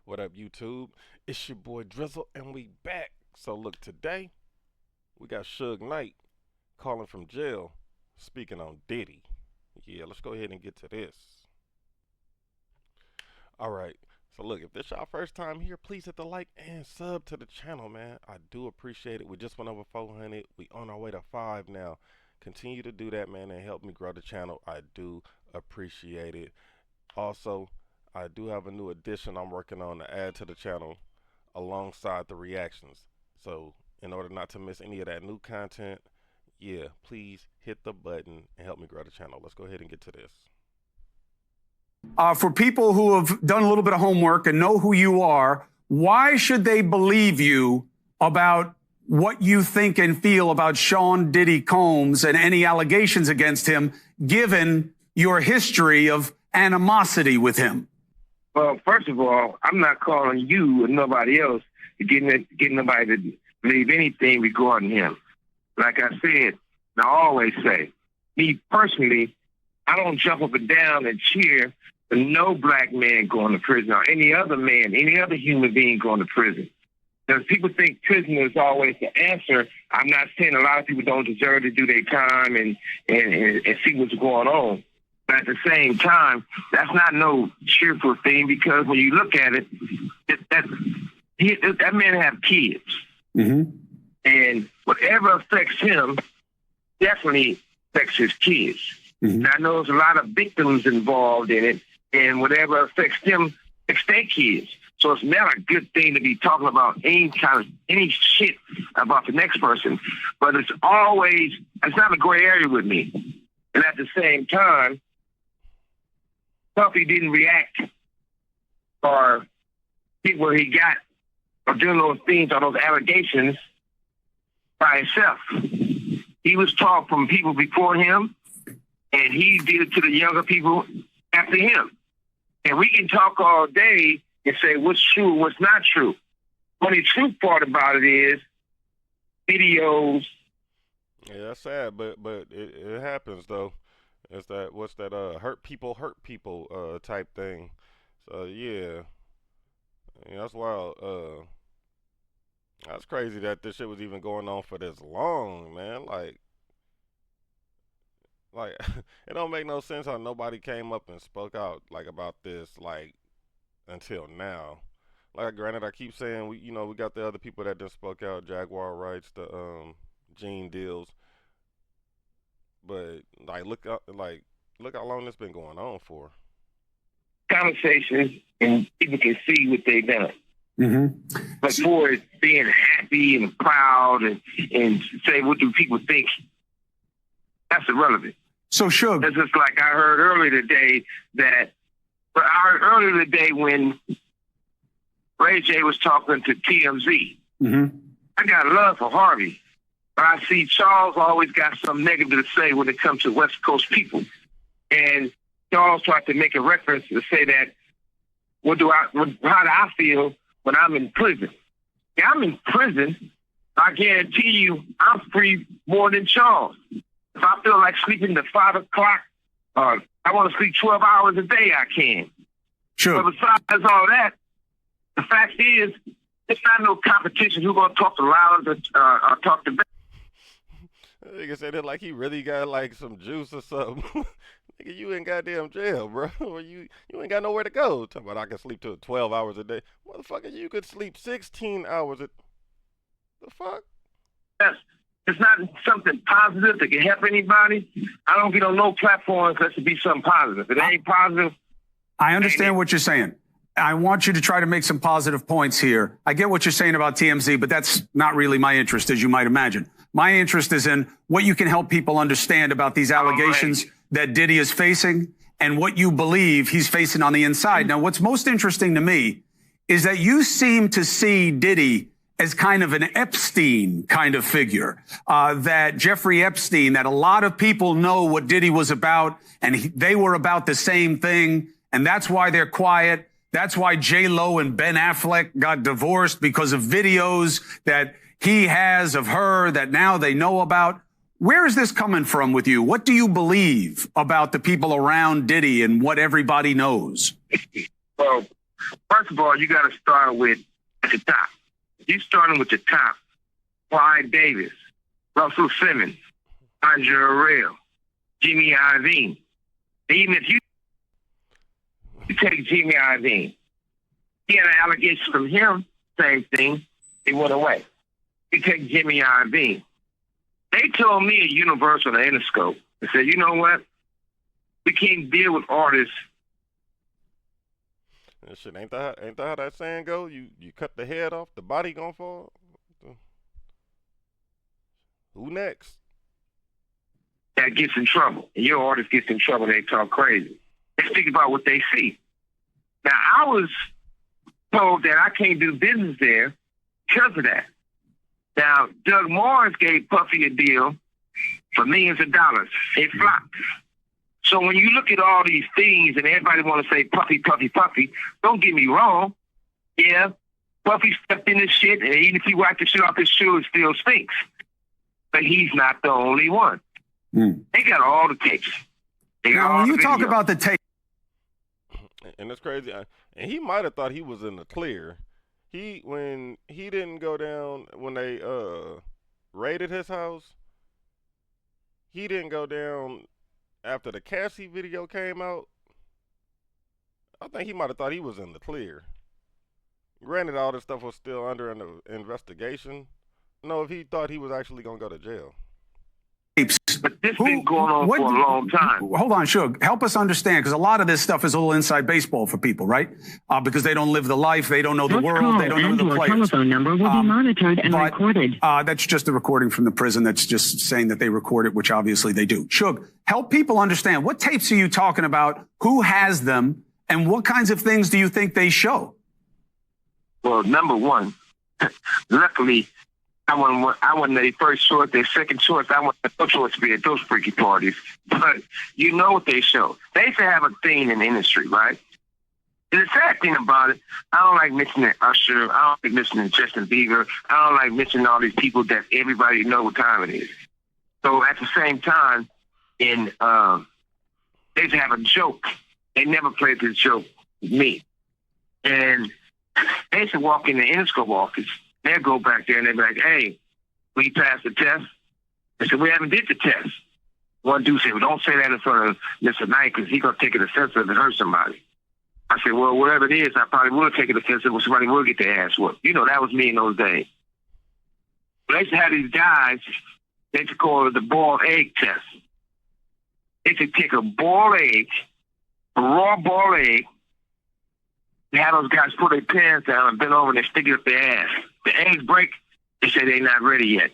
What up, YouTube? It's your boy Drizzle, and we back. So look, today we got Suge Knight calling from jail, speaking on Diddy. Yeah, let's go ahead and get to this. All right. So look, if this y'all first time here, please hit the like and sub to the channel, man. I do appreciate it. We just went over 400. We on our way to 5 now. Continue to do that, man, and help me grow the channel. I do appreciate it. Also, I do have a new addition I'm working on to add to the channel alongside the reactions. So in order not to miss any of that new content, yeah, please hit the button and help me grow the channel. Let's go ahead and get to this. For people who have done a little bit of homework and know who you are, why should they believe you about what you think and feel about Sean Diddy Combs and any allegations against him, given your history of animosity with him? Well, first of all, I'm not calling you or nobody else to get nobody to believe anything regarding him. Like I said, and I always say, me personally, I don't jump up and down and cheer for no black man going to prison or any other man, any other human being going to prison. Because people think prison is always the answer. I'm not saying a lot of people don't deserve to do their time and see what's going on. But at the same time, that's not no cheerful thing, because when you look at it, that man have kids. Mm-hmm. And whatever affects him definitely affects his kids. Mm-hmm. And I know there's a lot of victims involved in it, and whatever affects them affects their kids. So it's not a good thing to be talking about any shit about the next person. But it's not a gray area with me. And at the same time, Puffy didn't react or get where he got or doing those things or those allegations by himself. He was taught from people before him, and he did it to the younger people after him. And we can talk all day and say what's true and what's not true. Only true part about it is videos. Yeah, that's sad, but it happens though. It's that hurt people type thing. So yeah, that's wild. That's crazy that this shit was even going on for this long, man. Like it don't make no sense how nobody came up and spoke out like about this like until now. Like, granted, I keep saying we got the other people that just spoke out, Jaguar Rights, the Gene Deals. But like look how long this been going on for. Conversations and people can see what they've done. Mm-hmm. But for it being happy and proud and say what do people think, that's irrelevant. So Suge, it's just like I heard earlier today when Ray J was talking to TMZ. Mm-hmm. I got love for Harvey. But I see Charles always got something negative to say when it comes to West Coast people. And Charles tried to make a reference to say that, how do I feel when I'm in prison? Yeah, I'm in prison. I guarantee you I'm free more than Charles. If I feel like sleeping to 5 o'clock, I want to sleep 12 hours a day, I can. Sure. But besides all that, the fact is, it's not no competition who's going to talk the loudest or talk the best. Nigga said it like he really got like some juice or something. Nigga, you in goddamn jail, bro. you ain't got nowhere to go. Talking about I can sleep till 12 hours a day. Motherfucker, you could sleep 16 hours the fuck? Yes. It's not something positive that can help anybody. I don't get on no platforms unless it be something positive. If it ain't positive. I understand what you're saying. I want you to try to make some positive points here. I get what you're saying about TMZ, but that's not really my interest, as you might imagine. My interest is in what you can help people understand about these allegations that Diddy is facing and what you believe he's facing on the inside. Now, what's most interesting to me is that you seem to see Diddy as kind of an Epstein kind of figure, that Jeffrey Epstein, that a lot of people know what Diddy was about, and they were about the same thing, and that's why they're quiet. That's why J-Lo and Ben Affleck got divorced, because of videos that he has of her that now they know about. Where is this coming from with you? What do you believe about the people around Diddy and what everybody knows? Well, First of all, you got to start with at the top. You starting with the top. Clyde Davis, Russell Simmons, Andre Arrell, Jimmy Iovine. Even if you take Jimmy Iovine, he had an allegation from him, same thing, he went away. You take Jimmy Iovine. They told me at Universal and Interscope, they said, you know what? We can't deal with artists. That shit ain't that how that saying go? You cut the head off, the body gonna fall. Who next? That gets in trouble. And your artist gets in trouble, they talk crazy. They think about what they see. Now, I was told that I can't do business there because of that. Now, Doug Morris gave Puffy a deal for millions of dollars. It flopped. So when you look at all these things and everybody want to say Puffy, Puffy, Puffy, don't get me wrong. Yeah, Puffy stepped in this shit, and even if he wiped the shit off his shoe, it still stinks. But he's not the only one. They got all the tapes. Now, when you talk about the tape, and it's crazy, and he might have thought he was in the clear. When he didn't go down when they raided his house, he didn't go down after the Cassie video came out. I think he might have thought he was in the clear. Granted, all this stuff was still under an investigation. No, if he thought he was actually gonna go to jail. But this been going on for a long time. Hold on, Suge. Help us understand, because a lot of this stuff is a little inside baseball for people, right? Because they don't live the life, they don't know the world, they don't know the players. Telephone number will be monitored and recorded. That's just a recording from the prison. That's just saying that they record it, which obviously they do. Suge, help people understand. What tapes are you talking about? Who has them? And what kinds of things do you think they show? Well, number one, luckily, I wasn't their first choice, their second choice. I want no choice to be at those freaky parties. But you know what they show. They used to have a thing in the industry, right? And the sad thing about it, I don't like mentioning Usher. I don't like mentioning Justin Bieber. I don't like mentioning all these people that everybody know what time it is. So at the same time, they used to have a joke. They never played this joke with me. And they used to walk in the Interscope office. They'll go back there and they'll be like, hey, we passed the test. They said, we haven't did the test. One dude said, well, don't say that in front of Mr. Knight because he's going to take it offensive and hurt somebody. I said, well, whatever it is, I probably will take it offensive when somebody will get their ass whooped. You know, that was me in those days. But they used to have these guys, they used to call it the boiled egg test. They used to take a boiled egg, a raw boiled egg, they had those guys put their pants down and bend over and they stick it up their ass. The eggs break, they say they're not ready yet.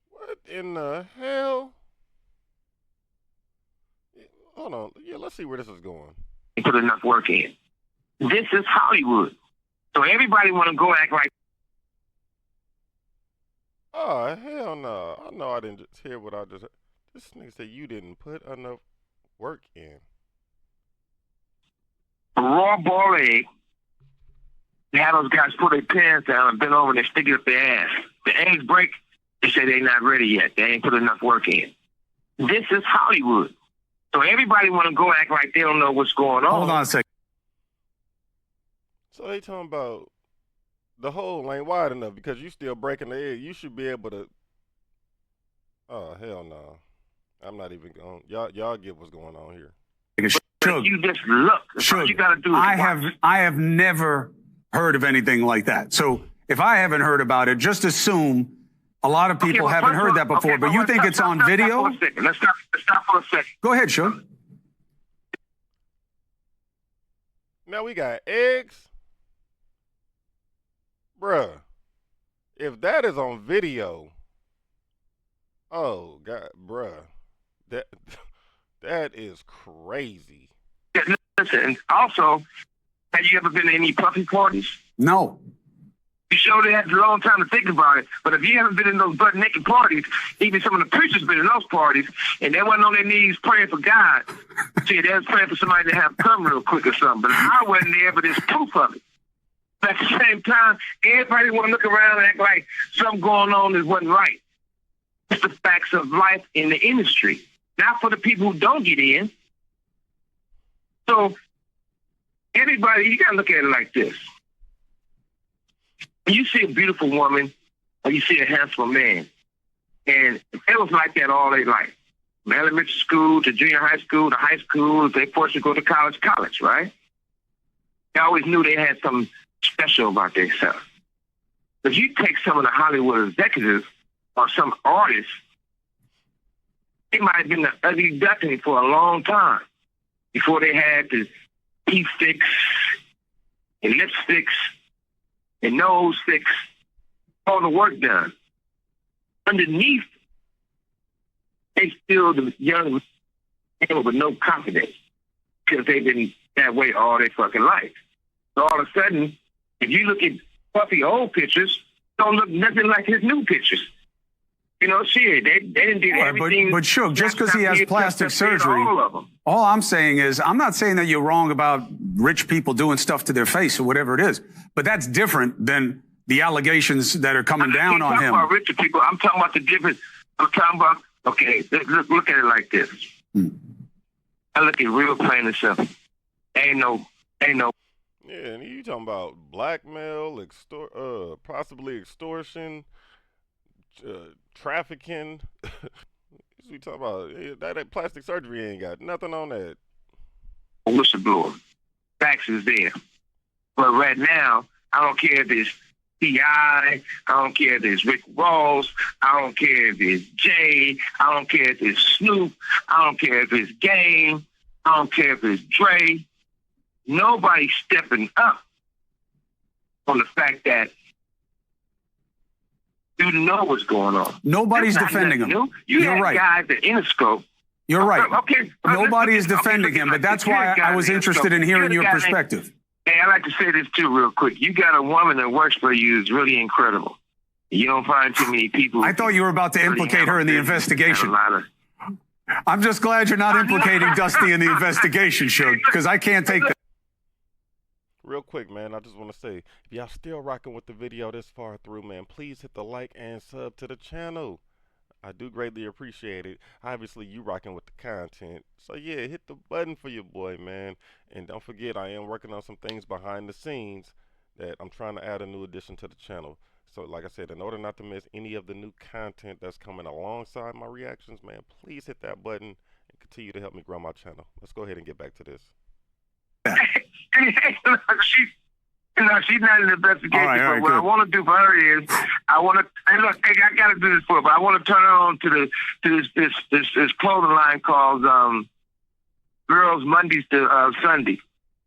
What in the hell? Hold on. Yeah, let's see where this is going. They put enough work in. This is Hollywood. So everybody want to go act like. Oh, hell no. I know I didn't just hear what I just heard. This nigga said you didn't put enough work in. A raw boiled egg. They had those guys put their pants down and bend over and they stick it up their ass. The eggs break, they say they're not ready yet. They ain't put enough work in. This is Hollywood. So everybody want to go act like they don't know what's going on. Hold on a second. So they talking about the hole ain't wide enough because you still breaking the egg. You should be able to. Oh, hell no. I'm not even going. Y'all get what's going on here. But you just look. That's all you got to do. I have never heard of anything like that. So if I haven't heard about it, just assume a lot of people haven't heard that before. But you think it's on video? Let's stop for a second. Go ahead, Suge. Now we got eggs. Bruh. If that is on video, oh God, bruh. That is crazy. Yeah, listen, also, have you ever been to any puffy parties? No. You sure they had a long time to think about it. But if you haven't been in those butt naked parties, even some of the preachers been in those parties, and they wasn't on their knees praying for God. See, they was praying for somebody to have come real quick or something. But I wasn't there, but there's proof of it. But at the same time, everybody want to look around and act like something going on that wasn't right. It's the facts of life in the industry. Not for the people who don't get in. So Everybody, you gotta look at it like this. When you see a beautiful woman or you see a handsome man, and it was like that all their life. From elementary school to junior high school to high school, they forced to go to college, right? They always knew they had something special about themselves. If you take some of the Hollywood executives or some artists, they might have been the ugly duckling for a long time before they had the teeth fix and lipsticks and nose fix, all the work done. Underneath, they still the young men with no confidence because they've been that way all their fucking life. So all of a sudden, if you look at Puffy old pictures, don't look nothing like his new pictures. You know, shit, they didn't do everything. But Suge, just because he has plastic surgery, all I'm saying is, I'm not saying that you're wrong about rich people doing stuff to their face or whatever it is, but that's different than the allegations that are coming down on him. I'm talking about richer people. I'm talking about the difference. I'm talking about, okay, look at it like this. I look at real plain and simple. Ain't no. Yeah, and you talking about blackmail, possibly extortion, trafficking. We talking about that plastic surgery ain't got nothing on that. Whistleblower. Facts is there. But right now, I don't care if it's T.I., I don't care if it's Rick Ross, I don't care if it's Jay, I don't care if it's Snoop, I don't care if it's Game, I don't care if it's Dre. Nobody's stepping up on the fact that you know what's going on. Nobody's defending him. You're right. Guys at Interscope. You're right. Okay. Nobody is defending him, but that's why I was interested in hearing your perspective. Hey, I like to say this too, real quick. You got a woman that works for you is really incredible. You don't find too many people. I thought you were about to implicate her in the investigation. I'm just glad you're not implicating Dusty in the investigation, Suge, because I can't take that. Real quick, man, I just want to say, if y'all still rocking with the video this far through, man, please hit the like and sub to the channel. I do greatly appreciate it. Obviously, you rocking with the content. So, yeah, hit the button for your boy, man. And don't forget, I am working on some things behind the scenes that I'm trying to add a new addition to the channel. So, like I said, in order not to miss any of the new content that's coming alongside my reactions, man, please hit that button and continue to help me grow my channel. Let's go ahead and get back to this. She's not in the investigation. All right, but what I want to do for her is, I got to do this for her, but I want to turn her on to this clothing line called Girls Mondays to Sunday.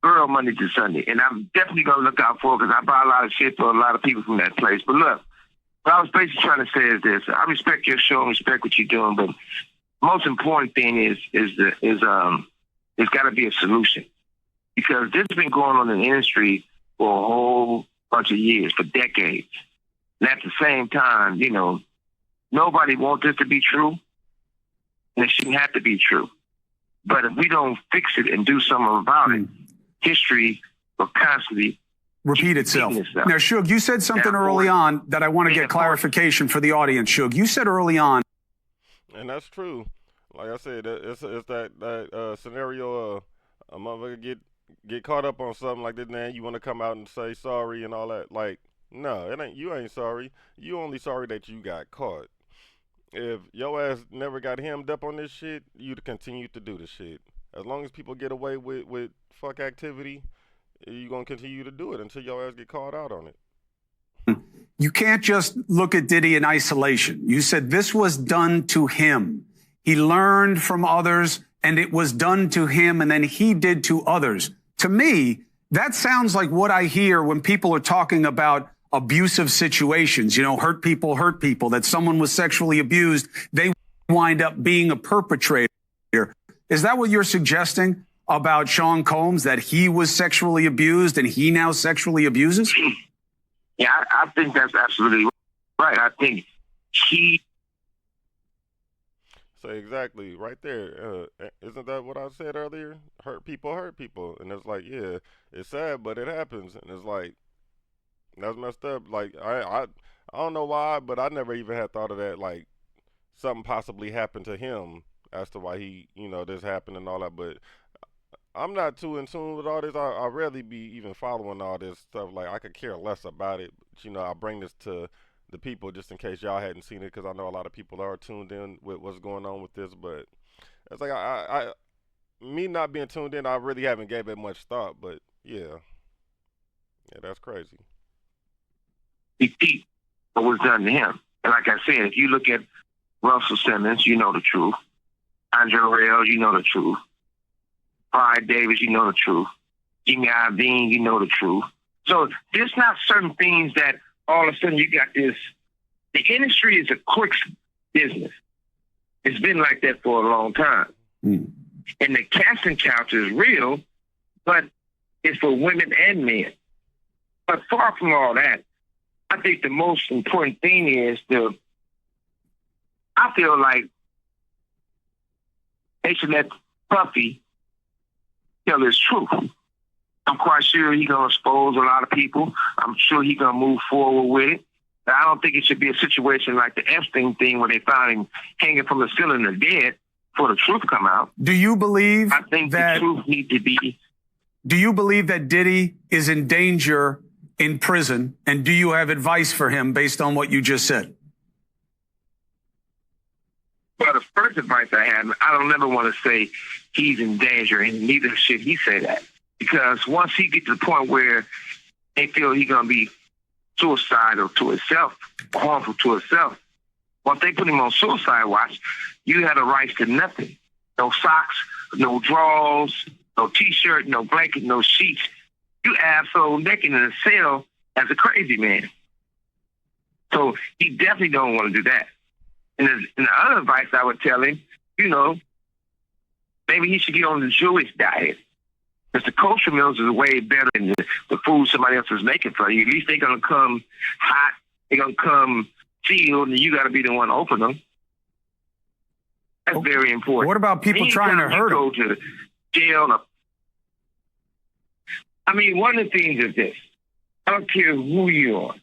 Girl Monday to Sunday. And I'm definitely going to look out for her because I buy a lot of shit for a lot of people from that place. But look, what I was basically trying to say is this. I respect your show and respect what you're doing, but most important thing is there's got to be a solution. Because this has been going on in the industry for a whole bunch of years, for decades. And at the same time, you know, nobody wants this to be true, and it shouldn't have to be true. But if we don't fix it and do something about it, history will constantly repeat itself. Now, Suge, you said something early on that I want to get clarification for the audience, Suge. You said early on. And that's true. Like I said, it's that scenario, a motherfucker get caught up on something like this, man, you want to come out and say sorry and all that. Like, no, you ain't sorry. You only sorry that you got caught. If your ass never got hemmed up on this shit, you'd continue to do the shit. As long as people get away with fuck activity, you're going to continue to do it until your ass get called out on it. You can't just look at Diddy in isolation. You said this was done to him. He learned from others, and it was done to him, and then he did to others. To me, that sounds like what I hear when people are talking about abusive situations, you know, hurt people, that someone was sexually abused, they wind up being a perpetrator. Is that what you're suggesting about Sean Combs, that he was sexually abused and he now sexually abuses? Yeah, I think that's absolutely right. I think he... So exactly, right there. Isn't that what I said earlier? Hurt people. And it's like, yeah, it's sad, but it happens. And it's like, that's messed up. Like, I don't know why, but I never even had thought of that. Like, something possibly happened to him as to why he, you know, this happened and all that. But I'm not too in tune with all this. I rarely be even following all this stuff. Like I could care less about it. But, I bring this to the people just in case y'all hadn't seen it, because I know a lot of people are tuned in with what's going on with this. But it's like me not being tuned in, I really haven't gave it much thought. But yeah, that's crazy. Repeat what was done to him. And like I said, if you look at Russell Simmons, you know the truth. Andre Rail, you know the truth. Clyde Davis, you know the truth. Jimmy Iovine, you know the truth. So there's not certain things that all of a sudden you got this. The industry is a quick business. It's been like that for a long time. Mm. And the casting couch is real, but it's for women and men. But far from all that, I think the most important thing is I feel like they should let Puffy tell his truth. I'm quite sure he's going to expose a lot of people. I'm sure he's going to move forward with it. But I don't think it should be a situation like the Epstein thing where they found him hanging from the ceiling and dead before the truth come out. Do you believe I think that the truth needs to be... Do you believe that Diddy is in danger in prison? And do you have advice for him based on what you just said? Well, the first advice I have, I don't ever want to say he's in danger, and neither should he say that. Because once he gets to the point where they feel he's going to be suicidal to himself, or harmful to himself, once they put him on suicide watch, you have the rights to nothing. No socks, no drawers, no T-shirt, no blanket, no sheets. You asshole naked in a cell as a crazy man. So he definitely don't want to do that. And the other advice I would tell him, maybe he should get on the Jewish diet. Because the kosher meals is way better than the food somebody else is making for you. At least they're going to come hot. They're going to come sealed, and you got to be the one to open them. That's very important. What about people trying to hurt him? Go to jail. One of the things is this. I don't care who you are.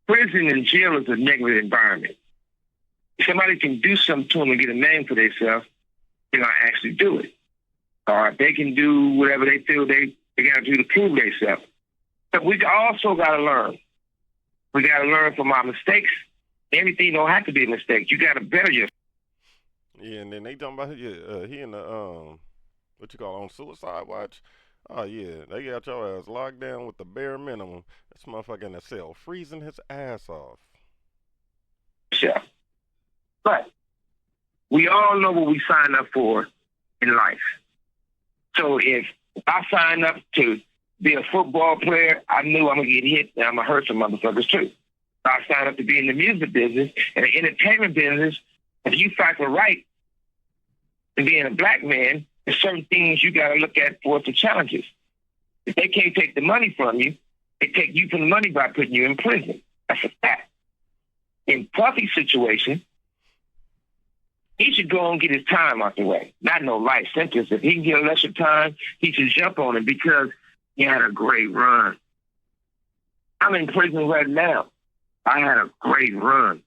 Prison and jail is a negative environment. If somebody can do something to them and get a name for themselves, they're going to actually do it. Or they can do whatever they feel they got to do to prove themselves. But we also got to learn. We got to learn from our mistakes. Everything don't have to be a mistake. You got to better yourself. Yeah, and then they talking about he in the on suicide watch. Oh yeah, they got your ass locked down with the bare minimum. This motherfucker in the cell freezing his ass off. Yeah. But we all know what we sign up for in life. So if I sign up to be a football player, I knew I'm going to get hit and I'm going to hurt some motherfuckers too. If I sign up to be in the music business and the entertainment business, if you fight for right and being a black man, there's certain things you got to look at for the challenges. If they can't take the money from you, they take you from the money by putting you in prison. That's a fact. In Puffy's situation, he should go and get his time out the way. Not no life sentence. If he can get a lesser time, he should jump on it because he had a great run. I'm in prison right now. I had a great run.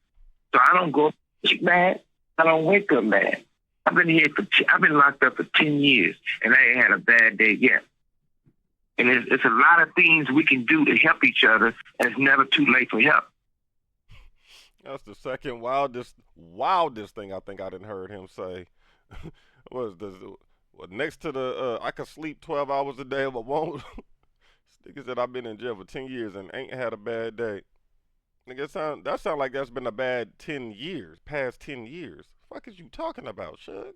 So I don't go mad. I don't wake up mad. I've been locked up for 10 years, and I ain't had a bad day yet. And it's a lot of things we can do to help each other, and it's never too late for help. That's the second wildest thing I think I didn't heard him say. Next to the I could sleep 12 hours a day but won't. Nigga said I've been in jail for 10 years and ain't had a bad day. Nigga, that sound like that's been a bad 10 years, past 10 years. Fuck is you talking about, Shug?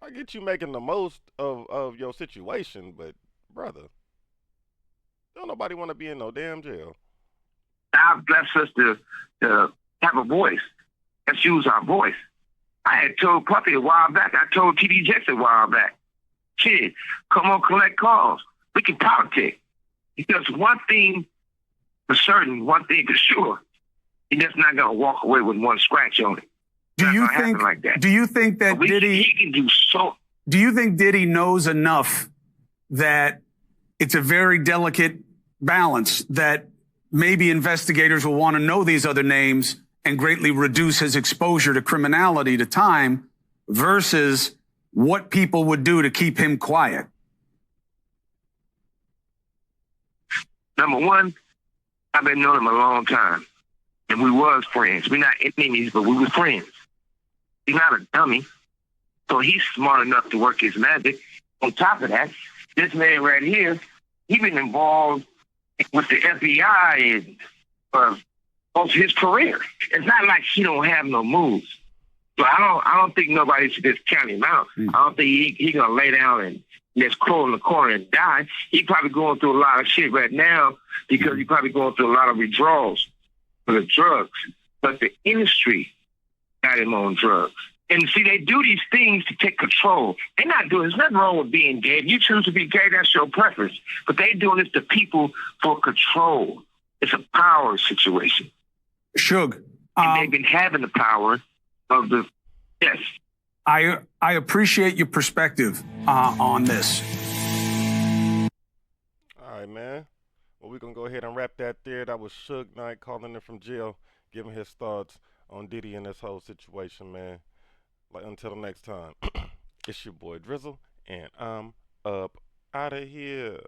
I get you making the most of your situation, but brother, don't nobody want to be in no damn jail. God bless us to have a voice. Let's use our voice. I had told Puffy a while back. I told TD Jakes a while back. Shit, come on, collect calls. We can politic. Because one thing for certain, one thing for sure, he's just not going to walk away with one scratch on it. Do you think that Diddy? He can do so. Do you think Diddy knows enough that it's a very delicate balance that maybe investigators will want to know these other names and greatly reduce his exposure to criminality to time versus what people would do to keep him quiet? Number one, I've been knowing him a long time, and we was friends. We're not enemies, but we were friends. He's not a dummy, so he's smart enough to work his magic. On top of that, this man right here, he been involved with the FBI and most of his career. It's not like he don't have no moves. So I don't think nobody should just count him out. I don't think he gonna lay down and just crawl in the corner and die. He probably going through a lot of shit right now because he probably going through a lot of withdrawals for the drugs. But the industry got him on drugs. And see, they do these things to take control. They're not doing, there's nothing wrong with being gay. If you choose to be gay, that's your preference. But they doing this to people for control. It's a power situation. Suge. And they've been having the power of the, yes. I appreciate your perspective on this. All right, man. Well, we're going to go ahead and wrap that there. That was Suge Knight calling in from jail, giving his thoughts on Diddy and this whole situation, man. Like, until the next time, it's your boy Drizzle, and I'm up out of here.